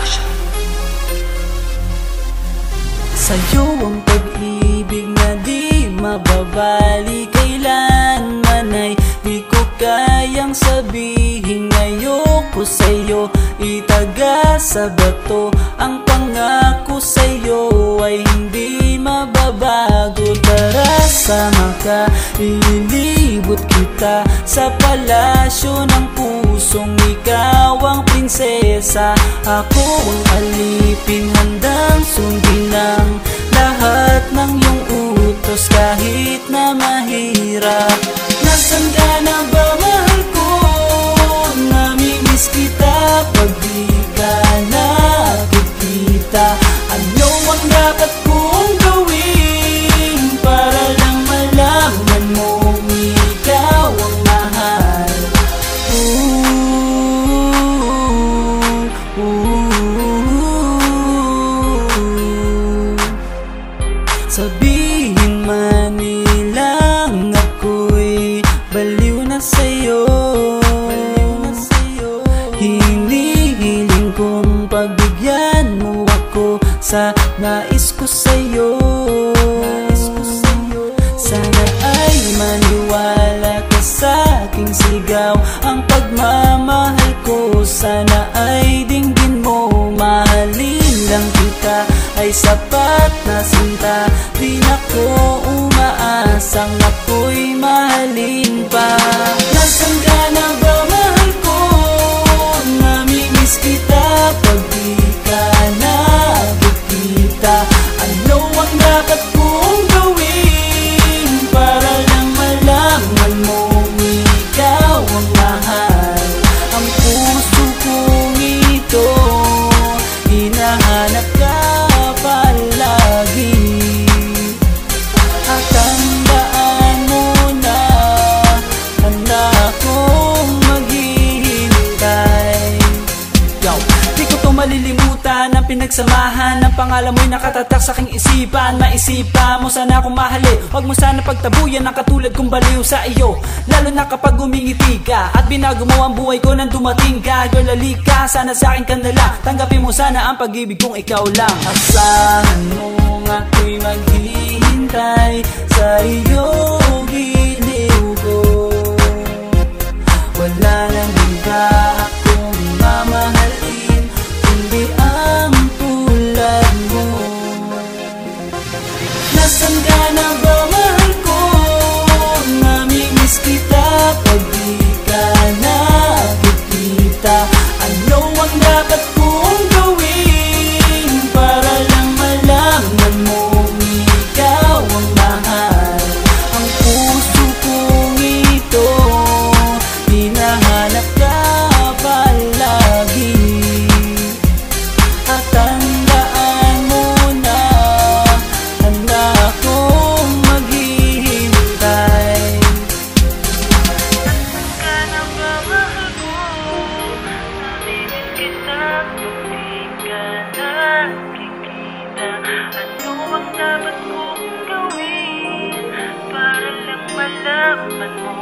Production. Sa'yo ang pag-ibig na di mababali, kailanman ay di ko kayang sabihin. Ayoko sa'yo itaga sa bato, ang pangako sa'yo ay hindi mababago. Tara sama ka, ililibot kita sa palasyo ng pusong ikaw ang prinsesa. Ako ang alipin, handang sundin ang lahat ng iyong utos kahit na mahirap. Nasaan ka na ba, mahal ko? Namimiss kita pag di ka nakikita. Ano ang dapat kong gawin para lang malaman mo ikaw ang mahal? Sabihin man nilang ako'y baliw na sa'yo, hinihiling kong pagbigyan mo ako sa nais ko sa'yo. Sana ay maniwala ka sa aking sigaw, ang pagmamahal ko sana ay dinggin mo. Mahalin lang kita ay sapat na sinta, di na ko umaasang ako'y mahalin pa. Nasaan ka na ba, mahal ko? Namimiss kita pag di ka nakikita. Ano ang dapat kong gawin para lang malaman mo ikaw ang mahal? Ang puso kong ito hinahanap ka palagi, at tandaan mo na handa akong maghihintay. Yo, di ko to malilimutan ang pinagsamahan ng pangalan mo'y nakatatak sa aking isipan. Maisipan mo sana akong mahalin, huwag mo sana pagtabuyan ang katulad kong baliw sa iyo. Lalo na kapag umingiti ka at binago mo ang buhay ko nang dumating ka. Girl, halika, sana sa akin ka na lang, tanggapin mo sana ang pag-ibig kong ikaw lang. Asahan mo ako'y maghihintay sa iyong giliw ko. Wala nang iba akong mamahalin kundi ang tulad mo. Nasaan ka na ba, mahal ko? Namimiss kita pag di ka nakikita. Ano ang dapat kong gawin para lang malaman mo ikaw ang mahal? Ang puso kong ito hinahanap ka palagi, at tandaan mo na handa akong maghihintay. Nasaan ka na ba, mahal ko? Namimiss kita kung di ka nakikita. Ano ang dapat kong gawin para lang malaman mo